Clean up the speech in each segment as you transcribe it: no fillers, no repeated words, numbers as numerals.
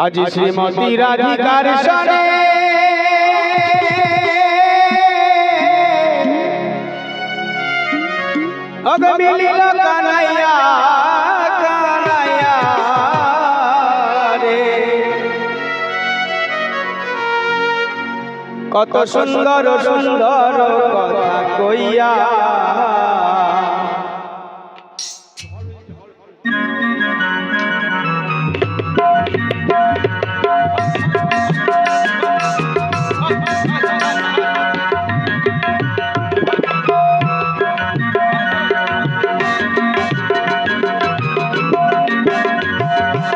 আজি শ্রীমতী রাধিকার সনে অগ মিলিল কানাইয়া কানাইয়া রে, কত সুন্দর সুন্দর কথা কইয়া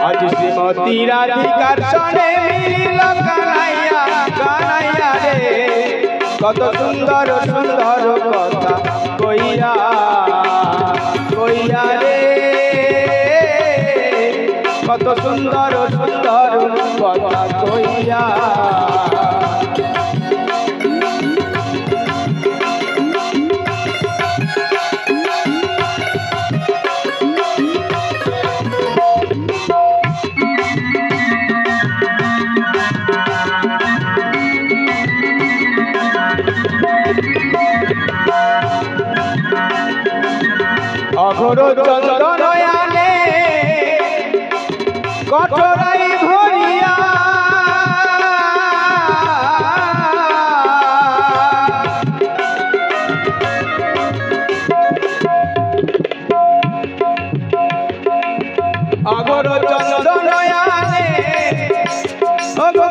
আজ শ্রীমতী রাধিকার সনে মিলিল কানাইয়া কানাইয়া রে, কত সুন্দর সুন্দর কথা কইয়া কইয়া রে, কত সুন্দর সুন্দর কথা কইয়া। অঘোর চন্দনয়ানে কঠোরাই ভরিয়া, অঘোর চন্দনয়ানে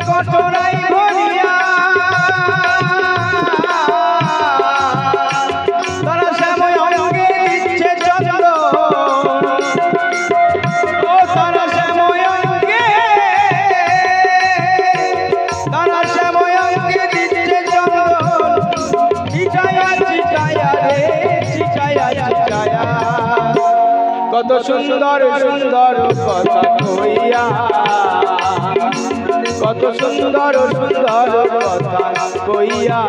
কঠোরাই ভরিয়া, কত সুন্দর সুন্দর কথা কইয়া, কত সুন্দর সুন্দর কথা কইয়া।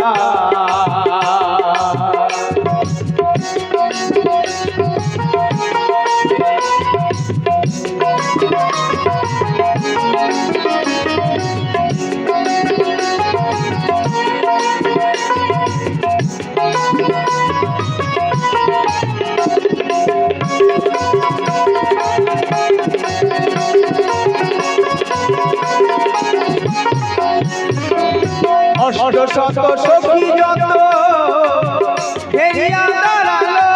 অষ্ট শত সখী যত ঘেরিয়া দাঁড়ালো,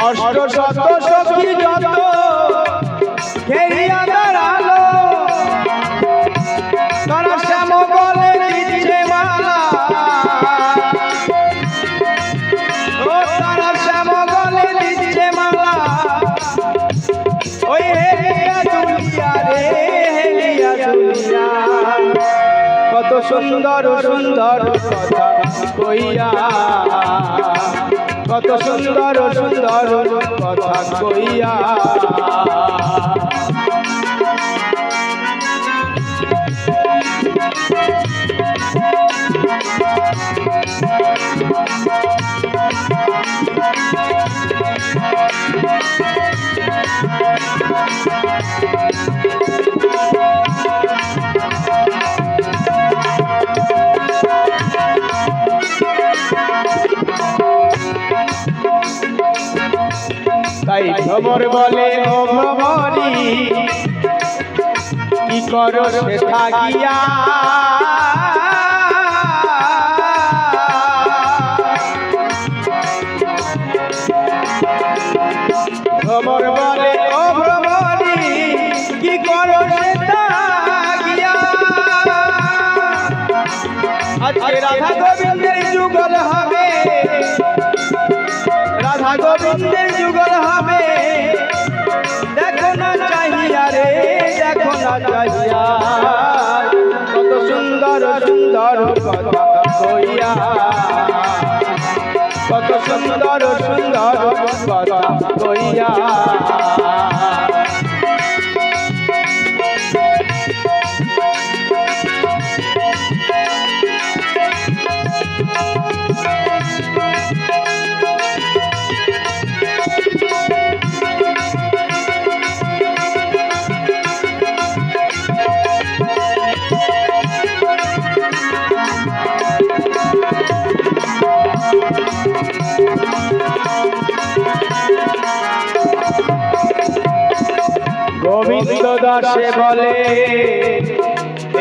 অষ্ট শত সখী যত ঘেরিয়া দাঁড়ালো, তারা শ্যাম বলে দিচ্ছে মালা, ও তারা শ্যাম বলে দিচ্ছে মালা, ওই কত সুন্দর সুন্দর কথা কইয়া, কত সুন্দর সুন্দর কথা কইয়া। তাই ভ্রমর বলে ও ভ্রমরি, কি করো সে থাকিয়া, ভ্রমর বলে ও ভ্রমরি, কি করো সে থাকিয়া, আজকে রাধা গোবিন্দের যুগল হবে, রাধা গোবিন্দের যুগল হবে, দেখো না চাহিয়া রে, দেখো না চাহিয়া, কত সুন্দর সুন্দর কথা কইয়া, কত সুন্দর সুন্দর কথা কইয়া। দাসে বলে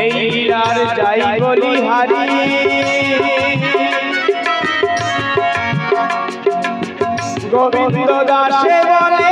এই লীলার যাই বলি হারি গোবিন্দ দাসে বলে